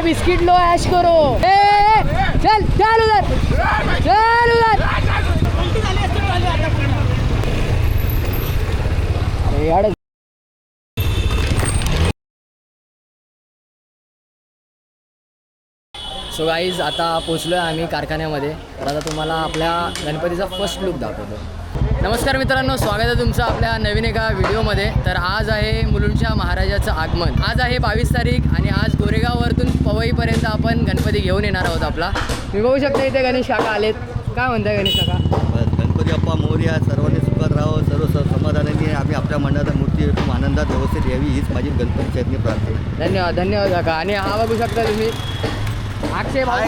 Biscuit low ऐश करो। चल चल उधर, चल उधर। यार सो गाईज आता पोचलो आहे आम्ही कारखान्यामध्ये. तर आता तुम्हाला आपल्या गणपतीचा फर्स्ट लुक दाखवतो. नमस्कार मित्रांनो, स्वागत आहे तुमचं आपल्या नवीन एका व्हिडिओमध्ये. तर आज आहे मुलुंडच्या महाराजाचं आगमन. आज आहे 22 तारीख आणि आज गोरेगाववरतून पवईपर्यंत आपण गणपती घेऊन येणार आहोत आपला. मी बघू शकता इथे गणेश काका आलेत. काय म्हणताय गणेश काका? गणपती बाप्पा मोरया, सर्वांनी सुखात राहावं, सर्व समाधानाने आम्ही आपल्या मंडळात मूर्ती एकदम आनंदात व्यवस्थित यावी हीच माझी गणपती चरणी प्रार्थना. धन्यवाद धन्यवाद काका. आणि हा बघू शकता तुम्ही अक्षय भाऊ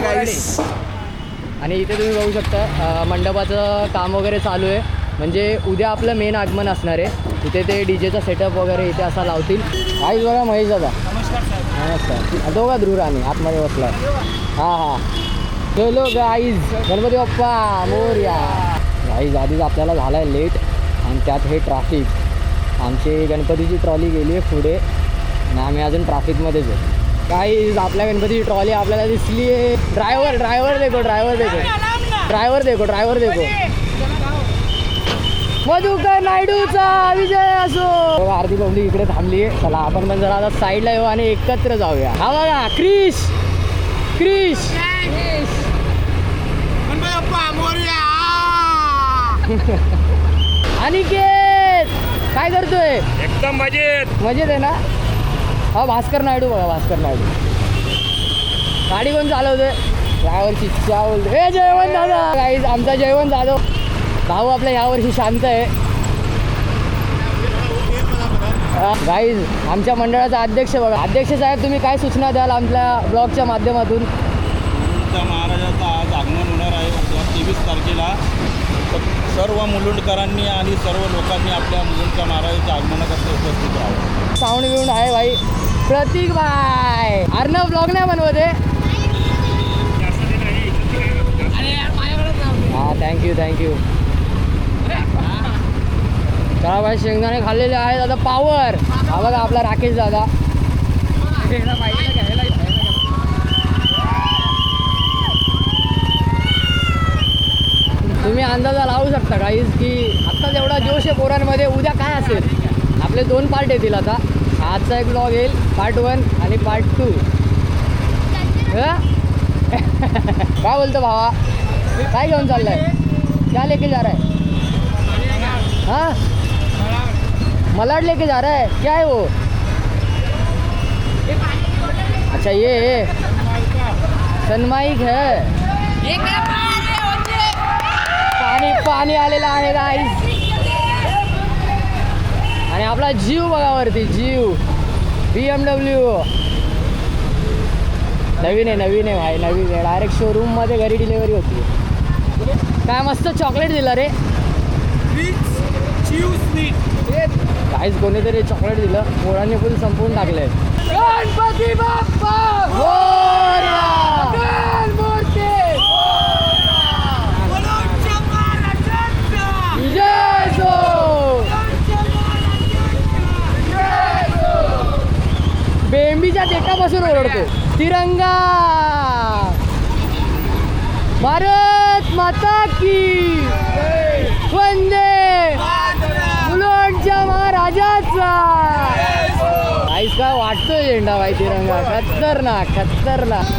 आणि इथे तुम्ही बघू शकता मंडपाचं काम वगैरे चालू आहे. म्हणजे उद्या आपलं मेन आगमन असणार आहे. इथे ते डीजेचा सेटअप वगैरे इथे असा लावतील. आईज बघा महेश दादा. नमस्कार सर. नमस्कार. दोघा ध्रुव राणी आतमध्ये बसला. हां हां चलो गाईज, गणपती बाप्पा मोरया. गाईज आधीच आपल्याला झाला आहे लेट आणि त्यात हे ट्रॅफिक. आमची गणपतीची ट्रॉली गेली आहे पुढे आणि आम्ही अजून ट्रॅफिकमध्येच आहे. गाईज आपल्या गणपतीची ट्रॉली आपल्याला दिसली आहे. ड्रायव्हर देखो मधुकर नायडूचा विजय असो. आरती पब्लिक इकडे थांबली आहे. चला आपण पण जरा आता साईडला येऊ आणि एकत्र जाऊया. हा बघा क्रिश अनिकेत काय करतोय? एकदम मजेत आहे ना? हा भास्कर नायडू बघा, भास्कर नायडू. गाडी कोण चालवतोय? ड्रायव्हरची इच्छा बोलतो. हे जयवंत दादा. गाईज आमचा जयवंत जाधव भाऊ आपल्या यावर्षी शांत आहे. गाईज आमच्या मंडळाचा अध्यक्ष बघा. अध्यक्ष साहेब तुम्ही काय सूचना द्याल आमच्या ब्लॉगच्या माध्यमातून? महाराजाचा आज आगमन होणार आहे 23 तारखेला. सर्व मुलुंडकरांनी आणि सर्व लोकांनी आपल्या मुलुंडच्या महाराजाच्या आगमनाकरता उपस्थित राहावं. साऊंड बिऊंड आहे भाई. प्रतीक भाई अर्णव ब्लॉग नाही बनवते. हां थँक्यू. चला भाई शेंगदाणे खाल्लेले आहेत आता पावर. हा बघा आपला राकेश दादा. तुम्ही अंदाजा लावू शकता काहीच की आत्ताच एवढा जोश आहे पोरांमध्ये, उद्या काय असेल. आपले 2 पार्ट येतील आता. आजचा एक ब्लॉग येईल पार्ट 1 आणि पार्ट 2. काय बोलतो भावा? काय घेऊन चाललाय? क्या लेके जा रहा है? हाँ मलाड लेके जा रहा है. क्या है वो? अच्छा ये सनमाइक है. पाणी आलेला आहे गाईस. आणि आपला जीव बघा वरती, जीव BMW नवीन आहे भाई, नवीन आहे. डायरेक्ट शोरूममध्ये घरी डिलिव्हरी होती. काय मस्त चॉकलेट दिलं रे. काहीच कोणीतरी चॉकलेट दिलं. पोरांनी फुल संपवून टाकलंय. गणपती बाप्पा मोरया. बेंबीच्या देठापासून ओरडतो. तिरंगा भारत माता की वंदे मुलुंडच्या महाराजाचा. आईस काय वाटतोय झेंडा भाई तिरंगा. खतरनाक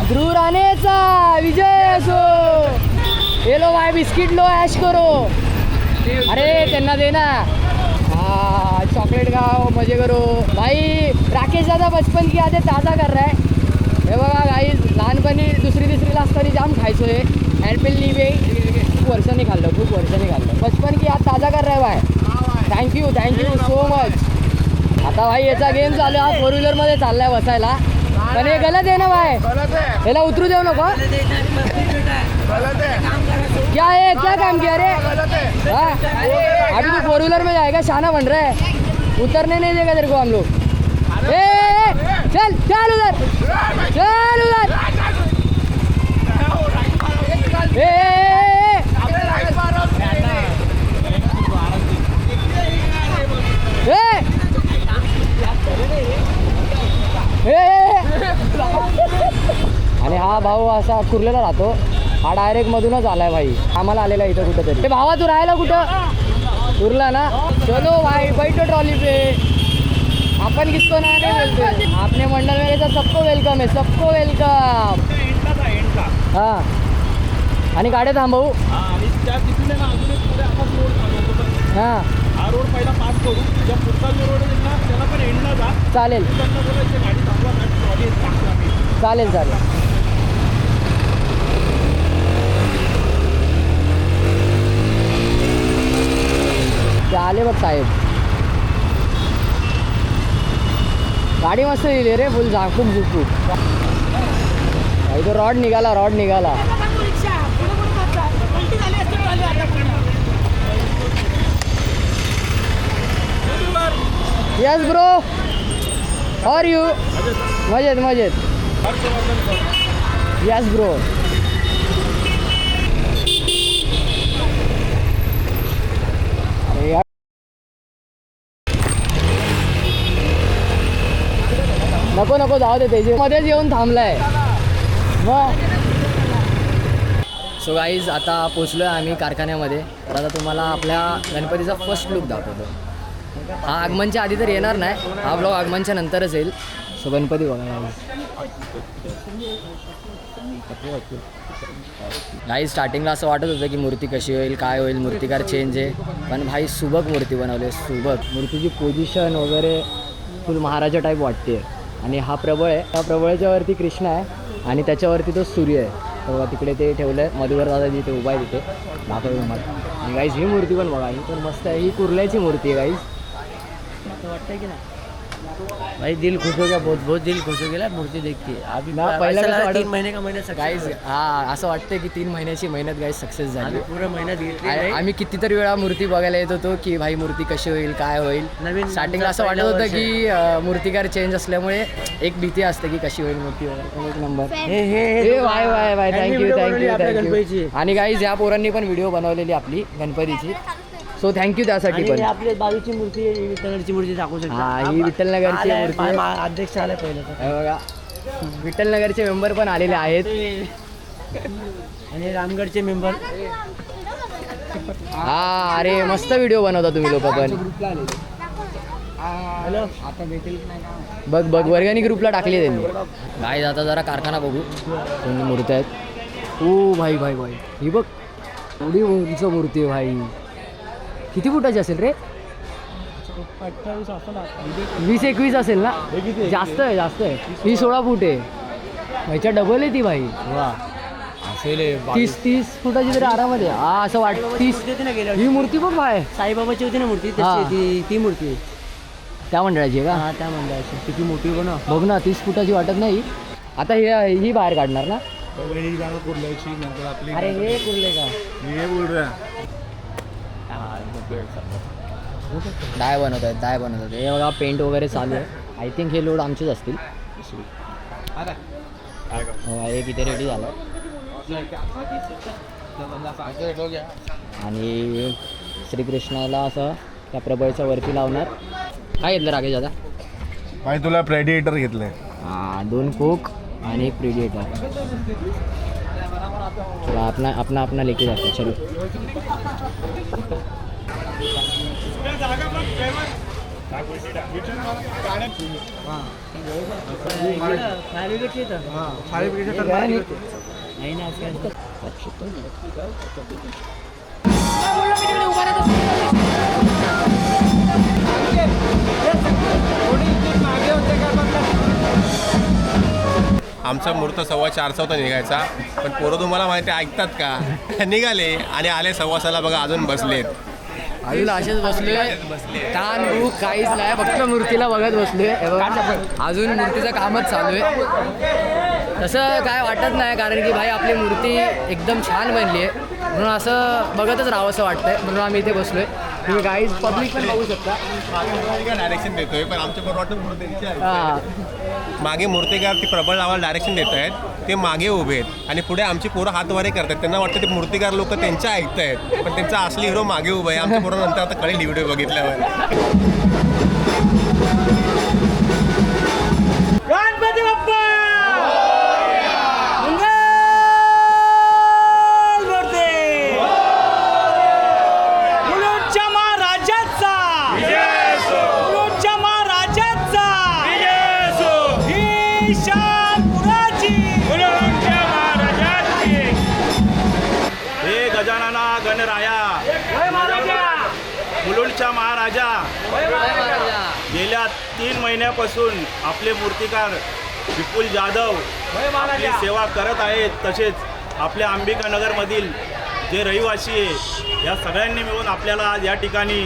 ध्रुव राणेचा विजय असो. ये लो भाई बिस्किट लो ऐश करो. अरे त्यांना दे ना. हाँ चॉकलेट खाओ मजे करो भाई. राकेश दादा बचपन की यादें ताज़ा कर रहा है. हे बघा गाईज लहानपणी 2री-3रीला असताना जाम खायचो हे. ॲडपिलनी बे खूप वर्षांनी खाल्लं. बचपन की याद ताज़ा कर रहा है भाई. Thank you so much. आता भाई याचा गेम चालू आहे. 4 व्हीलरमध्ये चाललाय बसायला. पण हे गलत आहे ना भाई. याला उतरू देऊ नको. क्या काम किया रे? हाँ अभी तो 4 व्हीलर में जाएगा. शाना बन रहा है. उतरने नहीं देगा तेरे को हम लोग. चल उधर. हा भाऊ असा कुर्लेला राहतो, हा डायरेक्ट मधूनच आलाय भाई, आम्हाला आलेला इथं कुठंतरी. ते भावा तू राहायला कुठं? कुर्ला ना. चलो भाई बैठो ट्रॉली पे. अपन किसको ना नहीं बोलते, आपने मंडल में तो सबको वेलकम है, सबको वेलकम. हां आणि गाड्या थांबवू. आणि त्या तिथून आहे ना अजून एक पुढे आकाश रोड चालू. हां हा रोड पहिला पास करू, ज्या पुढचा जो रोड आहे ना त्याला पण एंडला जा. चालेल त्यांना बोलायचं गाडी थांबवा, गाडी ट्रॉली टाकू आम्ही. चालेल चालेल. ते आले बघ साहेब. गाडी मस्त दिली रे, फुल झाकूक झुकूक. तो रॉड निघाला, रॉड निघाला. यस ब्रो, और यू? मजेत मजेत. Yes bro. अरे यार नको नको जाऊ दे, त्याचे मध्येच येऊन थांबलाय मग. सो गाईज आता पोचलो आहे आम्ही कारखान्यामध्ये. तर आता तुम्हाला आपल्या गणपतीचा फर्स्ट लुक दाखवतो. हा आगमनच्या आधी तर येणार नाही, हा ब्लॉग आगमनच्या नंतरच येईल. सो गणपती बघा गाईज. स्टार्टिंगला असं वाटत होतं की मूर्ती कशी होईल, काय होईल, मूर्तिकार चेंज आहे. पण भाई सुबक मूर्ती बनवली, सुबक. मूर्तीची पोझिशन वगैरे फुल महाराजा टाईप वाटते. आणि हा प्रबळ आहे, त्या प्रबळाच्यावरती कृष्ण आहे आणि त्याच्यावरती तो सूर्य आहे. तेव्हा तिकडे ते ठेवलं आहे, मधुकर दादा जिथे उभा आहे तिथे दाखवतो तुम्हाला. आणि गाईज ही मूर्ती पण बघा, ही पण मस्त आहे. ही कुर्ल्याची मूर्ती आहे गाईज. वाटतंय की नाही भाई दिल खुश हो गया, बहुत बहुत दिल खुश हो गया मूर्ति देख के. अभी ना पहिला कसं वाटत 3 महीने का मेहनत गाईज. हा असं वाटतं की 3 महिन्याची मेहनत गाईज सक्सेस झाली. पूरा मेहनत घेतली. आम्ही कितीतरी वेळा मूर्ती बघायला येत होतो की भाई मूर्ती कशी होईल, काय होईल. नवीन स्टार्टिंगला असं वाटत होतं की मूर्तिकार चेंज असल्यामुळे एक भीती असते की कशी होईल मूर्ती वगैरे. एक नंबर. हे वाय वाय वाय, यांनी थँक्यू video बनवली आपल्या थँक्यू गणपतीची. थँक्यू. आणि गाईज ह्या पोरांनी पण व्हिडिओ बनवलेली आपली गणपतीची. सो थँक्यू त्यासाठी पण. आपली बाजूची मूर्ती, विठ्ठलची मूर्ती दाखवू शकतो. हा ही विठ्ठलनगरची मूर्ती आहे. अध्यक्ष आले पहिले तर. हे बघा विठ्ठलनगरचे मेंबर पण आलेले आहेत. आणि रामगडचे मेंबर. हा अरे मस्त व्हिडिओ बनवता तुम्ही लोक पण. हॅलो, आता भेटेल बघ बघ वर्गणी ग्रुपला टाकली त्यांनी. गाईज आता जरा कारखाना बघू कोणती मूर्ती आहेत. ओ भाई भाई भाई, ही बघ एवढी उंच मूर्ती आहे भाई. किती फुटाची असेल रे? 20-21 असेल ना? जास्त आहे जास्त आहे. ही 16 फूट आहे. ह्याच्या डबल आहे ती भाई. वा 30 फुटाची तरी आरामात आहे. हा असं वाटतं 30. ही मूर्ती बघ भाई, साईबाबाची होती ना मूर्ती हा. ती मूर्ती त्या मंडळाची आहे का? हा त्या मंडळाची. किती मोठी बघ ना. बघ ना 30 फुटाची वाटत नाही. आता ही बाहेर काढणार ना? अरे हे कुर्ले का? डाय बनवत आहेत. हे बघा पेंट वगैरे चालू आहे. आय थिंक हे लोड आमचेच असतील. एक इथे रेडी झालं आणि श्रीकृष्णाला असं त्या प्रबळच्या वरती लावणार. काय घेतलं राकेश दादा? भाई तुला प्रेडिएटर घेतलंय. हां 2 कोक आणि एक प्रेडिएटर. चला अपना लेके जाते. चलो आमचा मुहूर्त 4:15 होता निघायचा, पण पोरं तुम्हाला माहिती ऐकतात का? निघाले आणि आले 6:15 बघा अजून बसलेत. अजून असेच बसलोय. ताण भूक काहीच नाही, फक्त मूर्तीला बघत बसलोय. अजून मूर्तीचं कामच चालू आहे. तसं काय वाटत नाही, कारण की भाई आपली मूर्ती एकदम छान बनली आहे. म्हणून असं बघतच राहावं असं वाटतंय, म्हणून आम्ही इथे बसलोय. तुम्ही गाईज पब्लिक पण बघू शकता. डायरेक्शन देतोय, पण आमच्या बरोबर हां मागे मूर्तिकार ती प्रबळ नावाला डायरेक्शन देत आहेत. ते मागे उभे आहेत आणि पुढे आमची पोरं हातवारे करतात. त्यांना वाटतं ते मूर्तिकार लोक त्यांच्या ऐकत आहेत, पण त्यांचा असली हिरो मागे उभा आहे. आमच्या पोरं नंतर आता कळेल व्हिडिओ बघितल्यावर. गणपती बाप्पा हे गजानना गणराया मुलुंडच्या महाराजा गेल्या 3 महिन्यापासून आपले मूर्तिकार विपुल जाधव आपली सेवा करत आहेत. तसेच आपल्या अंबिकानगरमधील जे रहिवासी आहे या सगळ्यांनी मिळून आपल्याला आज या ठिकाणी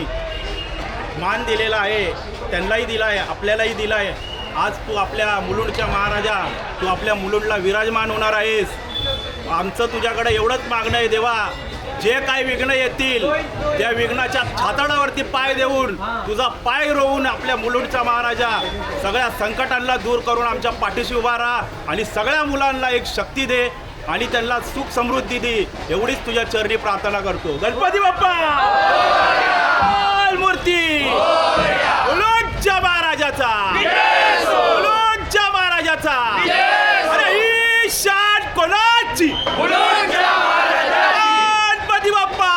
मान दिलेला आहे. त्यांनाही दिला आहे, आपल्यालाही दिला आहे. आज तू आपल्या मुलुंडच्या महाराजा, तू आपल्या मुलुंडला विराजमान होणार आहेस. आमचं तुझ्याकडे एवढंच मागणं आहे देवा, जे काही विघ्न येतील त्या विघ्नाच्या छाताडावरती पाय देऊन तुझा पाय रोवून आपल्या मुलुंडचा महाराजा सगळ्या संकटांना दूर करून आमच्या पाठीशी उभा राहा आणि सगळ्या मुलांना एक शक्ती दे आणि त्यांना सुख समृद्धी दे, एवढीच तुझ्या चरणी प्रार्थना करतो. गणपती बाप्पा मूर्ती मुलुंडच्या महाराजाचा, मुलुंडच्या महाराजाचा. अरे ही शान कोणाची? गणपती बाप्पा.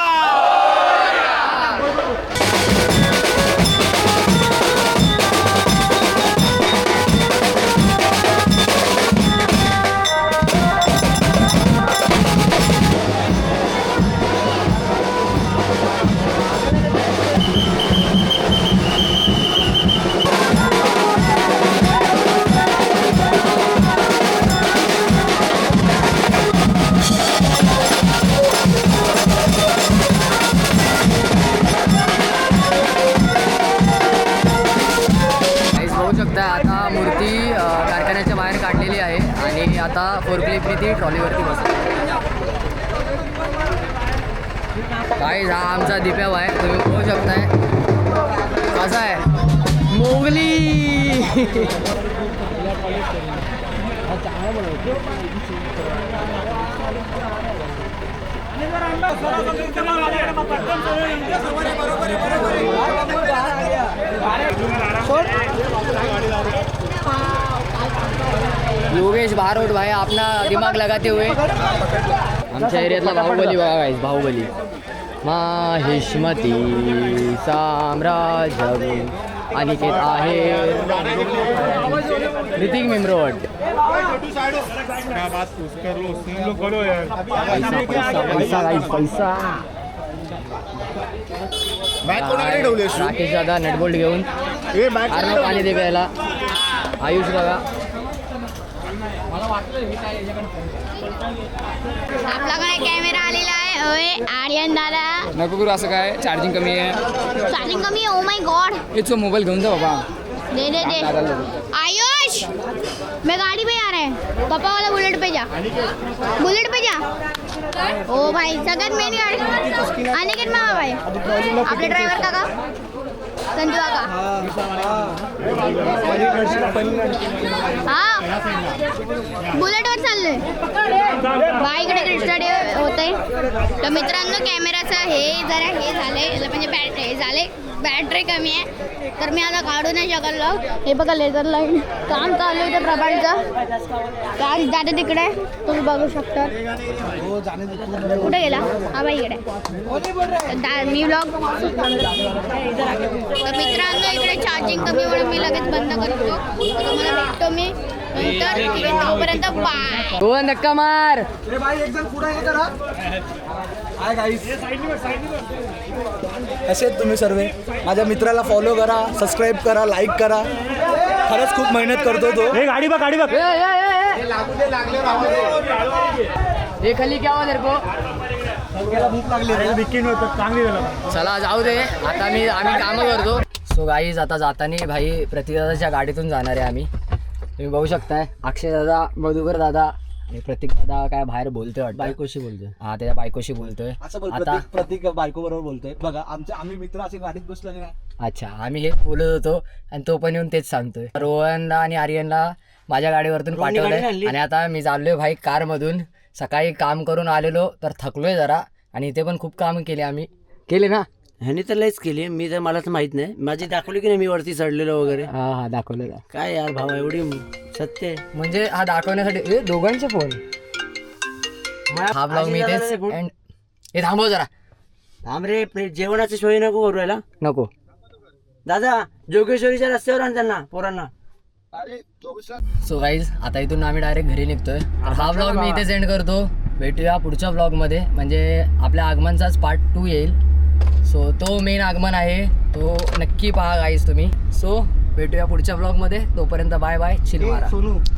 आता मूर्ती कारखान्याच्या बाहेर काढलेली आहे आणि आता फोरक्लिपने ती ट्रॉलीवरती बसते. काय हा आमचा दिप्याव आहे, तुम्ही बघू शकताय कसा आहे मोगली. योगेश बारोट भाई अपना दिमाग लगाते हुए आमच्या एरियातला बाहुबली बघा गाईस, बाहुबली माहिष्मती साम्राज्य अनिकेत आहे ऋतिक मिमरोड. पैसा गाईस पैसा. राकेश दादा नटबोल्ट घेऊन आर्म पाणी दे प्यायला. आयुष बघा आपल्याकडे कॅमेरा आलेला आहे. ओय आर्यन दादा नको करू असं काय, चार्जिंग कमी आहे. चार्जिंग कमी आहे. Oh my God. इथं मोबाईल घेऊन जा बाबा. दे दे दे. आयुष मैं गाड़ी पे आ रहा है, पापा वाला बुलेट पे जा, बुलेट पे जा. ओ भाई सगळ्यात मेन गाडी अनिकेत मामा भाई आपले ड्रायव्हर काका संजू काका. हा बुलेटवर चाललोय. बाईकडे कृष्णा डे होते. तर मित्रांनो कॅमेराचं हे जरा हे झाले म्हणजे बॅटरी झाले, बॅटरी कमी आहे तर मी आता काढू नाही शकलो. हे बघा लेझर लाईन काम चालू आहे प्रभातचं, काम जाते तिकडे तुम्ही बघू शकता. कुठे गेला हा बाई इकडे मी ब्लॉग. तर मित्रांनो इकडे चार्जिंग कमी म्हणून मी लगेच बंद करतो. तुम्हाला भेटतो मी नंतर. तोपर्यंत बाय. दोन धक्का मार. असेच तुम्ही सर्व माझ्या मित्राला फॉलो करा, सबस्क्राईब करा, लाईक करा. खरंच खूप मेहनत करतो तो. गाड़ी बघ ये खाली क्या हुआ तेरे को? चला जाऊ दे आता. आम्ही कामं करतो. सो गाईज आता जाताना भाई प्रतिकदादाच्या गाडीतून जाणार आहे आम्ही. तुम्ही बघू शकताय अक्षय दादा, मधुकर दादा आणि प्रतीक दादा काय बाहेर बोलतोय वाटतं. बायकोशी बोलतोय. हा त्याच्या बायकोशी बोलतोय. असं आता प्रतीक बायको बरोबर बोलतोय. बघा आम्ही मित्र असे गाडीत बसलो नाही. अच्छा आम्ही हेच बोलत होतो आणि तो पण येऊन तेच सांगतोय. रोहनला आणि आर्यनला माझ्या गाडीवरतून पाठवलंय आणि आता मी चाललोय भाई कारमधून. सकाळी काम करून आलेलो तर थकलोय जरा आणि इथे पण खूप काम केले आम्ही. केले ना ह्यानी तर लयच केली. मी तर मला तर माहित नाही, माझी दाखवली की नाही मी वरती चढलेलो वगैरे. हा दाखवलं. काय यार भावा एवढी सत्य आहे. म्हणजे हा दाखवण्यासाठी दोघांचे फोन. हा ब्लॉग मी तेच एंड. हे थांबव जरा. थांब रे, जेवणाची सोय नको करू याला. नको दादा जोगेश्वरीच्या रस्त्यावर आण त्यांना पोरांना. सो गाईज आता इथून आम्ही डायरेक्ट घरी निघतोय. तर हा व्लॉग मी इथे सेंड करतो. भेटूया पुढच्या व्लॉगमध्ये, म्हणजे आपल्या आगमनचाच पार्ट 2 येईल. सो तो मेन आगमन आहे, तो नक्की पहा गाईज तुम्ही. सो भेटूया पुढच्या व्लॉगमध्ये. तोपर्यंत बाय बाय, चिल मारा.